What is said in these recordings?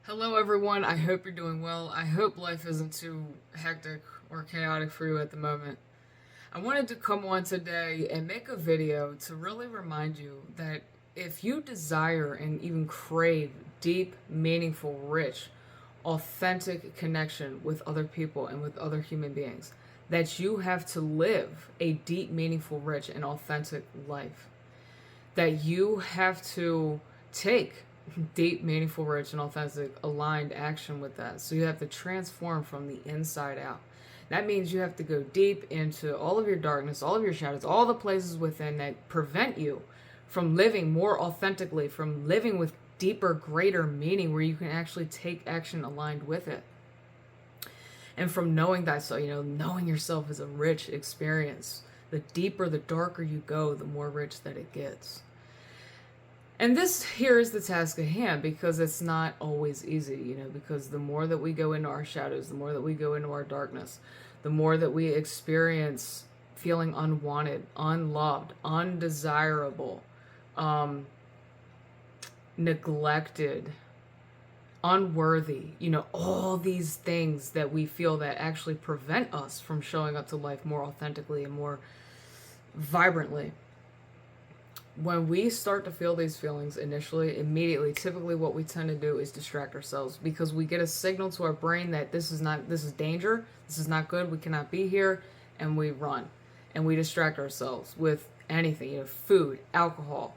Hello, everyone. I hope you're doing well. I hope life isn't too hectic or chaotic for you at the moment. I wanted to come on today and make a video to really remind you that if you desire and even crave deep, meaningful, rich, authentic connection with other people and with other human beings, that you have to live a deep, meaningful, rich, and authentic life. That you have to take deep, meaningful, rich, and authentic aligned action with that. So you have to transform from the inside out. That means you have to go deep into all of your darkness, all of your shadows, all the places within that prevent you from living more authentically, from living with deeper, greater meaning where you can actually take action aligned with it. And from knowing that, so, knowing yourself is a rich experience. The deeper, the darker you go, the more rich that it gets. And this here is the task at hand because it's not always easy, because the more that we go into our shadows, the more that we go into our darkness, the more that we experience feeling unwanted, unloved, undesirable, neglected, unworthy, all these things that we feel that actually prevent us from showing up to life more authentically and more vibrantly. When we start to feel these feelings initially, immediately, typically what we tend to do is distract ourselves because we get a signal to our brain that this is danger, this is not good, we cannot be here, and we run. And we distract ourselves with anything, food, alcohol,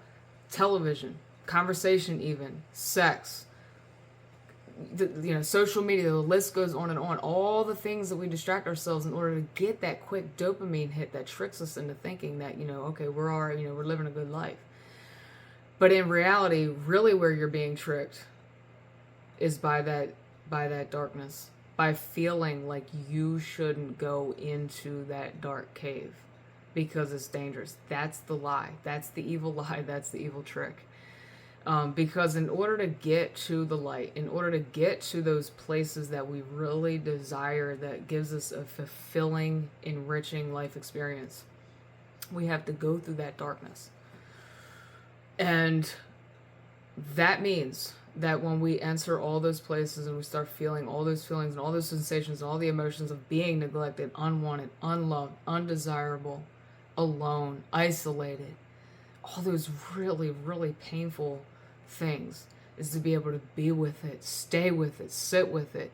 television, conversation even, sex, social media, the list goes on and on. All the things that we distract ourselves in order to get that quick dopamine hit that tricks us into thinking that, okay, we're living a good life. But in reality, really where you're being tricked is by that darkness, by feeling like you shouldn't go into that dark cave because it's dangerous. That's the lie. That's the evil lie. That's the evil trick. Because in order to get to the light, in order to get to those places that we really desire, that gives us a fulfilling, enriching life experience, we have to go through that darkness. And that means that when we enter all those places and we start feeling all those feelings and all those sensations and all the emotions of being neglected, unwanted, unloved, undesirable, alone, isolated, all those really, really painful things, is to be able to be with it, stay with it, sit with it,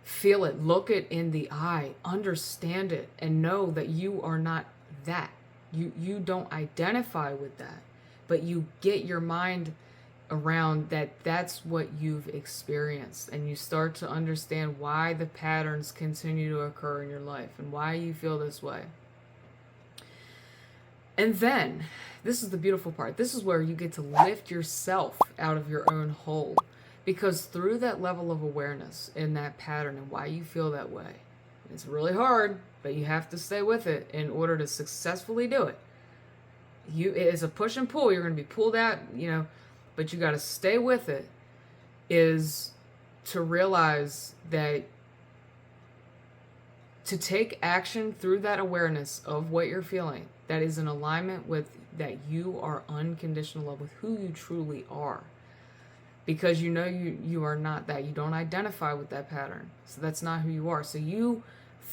feel it, look it in the eye, understand it, and know that you are not that. You don't identify with that, but you get your mind around that that's what you've experienced, and you start to understand why the patterns continue to occur in your life and why you feel this way. And then, this is the beautiful part. This is where you get to lift yourself out of your own hole. Because through that level of awareness in that pattern and why you feel that way, it's really hard, but you have to stay with it in order to successfully do it. It is a push and pull. You're going to be pulled out, but you got to stay with it, is to realize that to take action through that awareness of what you're feeling, that is in alignment with that you are unconditional love with who you truly are. Because you are not that. You don't identify with that pattern. So that's not who you are. So you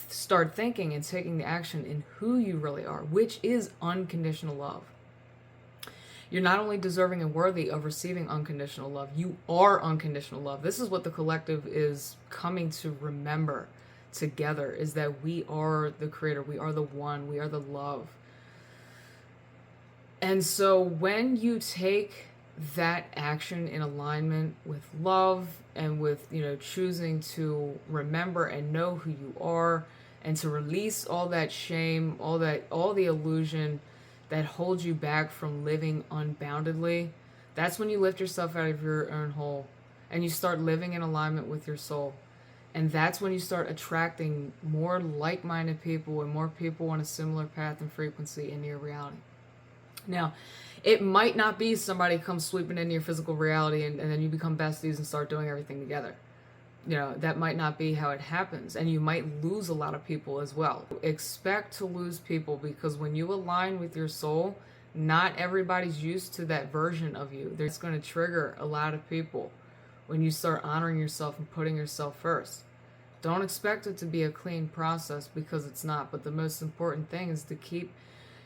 start thinking and taking the action in who you really are, which is unconditional love. You're not only deserving and worthy of receiving unconditional love, you are unconditional love. This is what the collective is coming to remember together, is that we are the creator, we are the one, we are the love. And so when you take that action in alignment with love and with, choosing to remember and know who you are, and to release all that shame, all the illusion that holds you back from living unboundedly, that's when you lift yourself out of your own hole and you start living in alignment with your soul. And that's when you start attracting more like-minded people and more people on a similar path and frequency into your reality. Now, it might not be somebody comes sweeping into your physical reality and then you become besties and start doing everything together. That might not be how it happens. And you might lose a lot of people as well. Expect to lose people, because when you align with your soul, not everybody's used to that version of you. That's going to trigger a lot of people when you start honoring yourself and putting yourself first. Don't expect it to be a clean process, because it's not. But the most important thing is to keep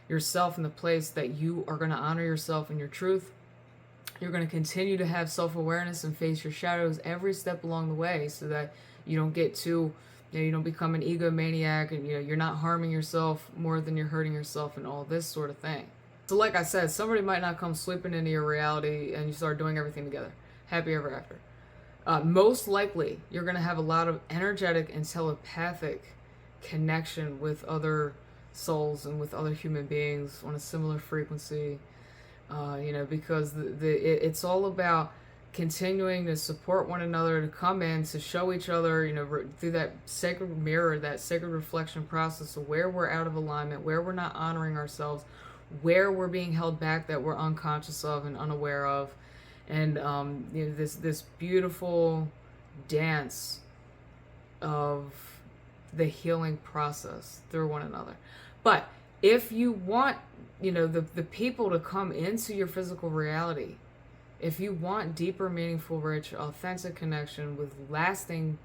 yourself in the place that you are going to honor yourself and your truth. You're going to continue to have self-awareness and face your shadows every step along the way, so that you don't get too, you don't become an egomaniac, and you're not harming yourself more than you're hurting yourself, and all this sort of thing. So like I said, somebody might not come sweeping into your reality and you start doing everything together. Happy ever after. Most likely, you're going to have a lot of energetic and telepathic connection with other souls and with other human beings on a similar frequency, because it's all about continuing to support one another, to come in, to show each other, through that sacred mirror, that sacred reflection process of where we're out of alignment, where we're not honoring ourselves, where we're being held back that we're unconscious of and unaware of. And this beautiful dance of the healing process through one another. But if you want, the people to come into your physical reality, if you want deeper, meaningful, rich, authentic connection with lasting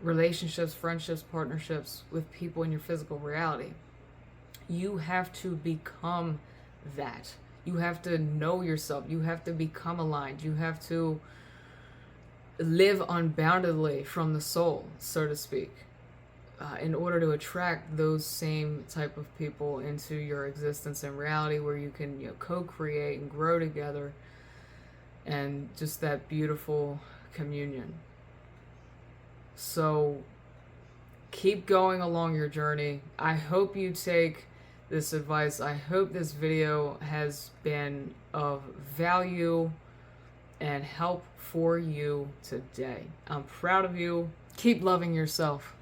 relationships, friendships, partnerships with people in your physical reality, you have to become that. You have to know yourself. You have to become aligned. You have to live unboundedly from the soul, so to speak, in order to attract those same type of people into your existence and reality, where you can co-create and grow together, and just that beautiful communion. So keep going along your journey. I hope you take this advice. I hope this video has been of value and help for you today. I'm proud of you. Keep loving yourself.